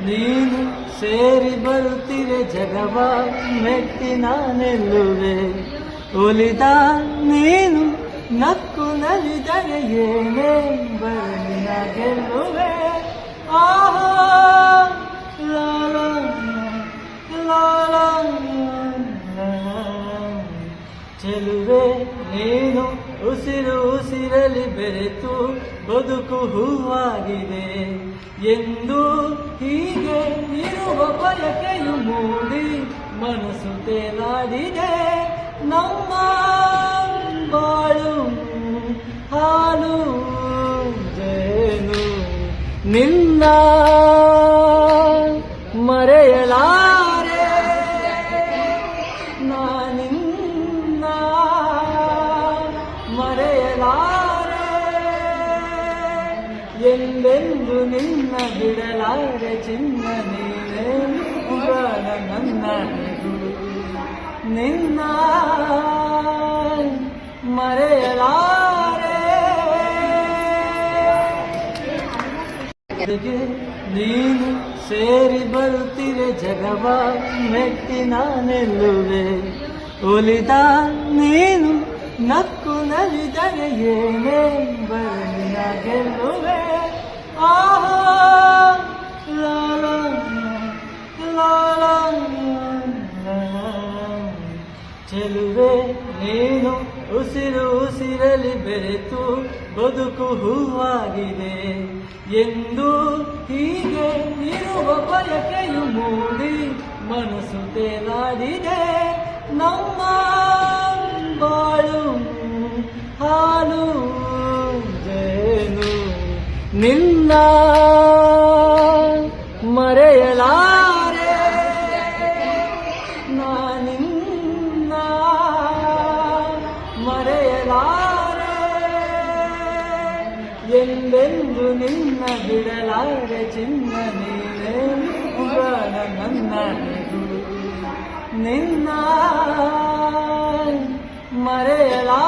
ನೀನು ಸೇರಿ ಬರುತ್ತಿರೆ ಜಗವ ಮೆಟ್ಟಿ ನಾನೆಲ್ಲುವೆ ಒಲಿದ ನೀನು ನಕ್ಕು ನಲಿದರೆ ಏನೇ ಬರಲಿ ನಾ ಗೆಲ್ಲುವೆ ಆಹಾ ಲಾಲಾ ಲಾಲಾ ಚೆಲುವೆ ನೀನು ಉಸಿರು ಉಸಿರಲಿ ಬೆರೆತು ಬದುಕು ಹೂವಾಗಿದೆ ಎಂದು ಹೀಗೆ ಇರುವ ಬಯಕೆಯು ಮೂಡಿ ಮನಸ್ಸು ತೇಲಾಡಿದೆ ನಮ್ಮ ಬಾಳು ಹಾಲು ಜೇನು ನಿನ್ನ ಮರೆಯಲಾರೆ ನಾನಿನ್ನ ಮರೆಯಲಾರೆ ಎಂದೆಂದು ನಿನ್ನ ಬಿಡಲಾರೆ ಚಿನ್ನ ನೀನೇ ಪ್ರಾಣ ನನ್ನ ನಿನ್ನ ಮರೆಯಲಾರೆ ನೀನು ಸೇರಿ ಬರುತ್ತಿರೆ ಜಗವ ಮೆಟ್ಟಿ ನಾನೆಲ್ಲುವೆ ಒಲಿದ ನೀನು ನಕ್ಕು ನಲಿದರೆ ಏನೇ ಬರಲಿ ನಾ ಗೆಲ್ಲುವೆ ಆಹಾ ಲಾಲಾ ಲಾಲಾ ಚೆಲುವೆ ನೀನು ಉಸಿರು ಉಸಿರಲಿ ಬೆರೆತು ಬದುಕು ಹೂವಾಗಿದೆ ಎಂದು ಹೀಗೆ ಇರುವ ಬಯಕೆಯು ಮೂಡಿ ಮನಸ್ಸು ತೇಲಾಡಿದೆ ನಮ್ಮ ಬಾಳು ಹಾಲು ಜೇನು ನಿನ್ನ ಮರೆಯಲಾರೆ ನಾನಿನ್ನ ಮರೆಯಲಾರೆ ಎಂದೆಂದು ನಿನ್ನ ಬಿಡಲಾರೆ ಚಿನ್ನ ನೀನೇ ಪ್ರಾಣ ನನ್ನ ನಿನ್ನ ಮರೆಯಲಾರೆ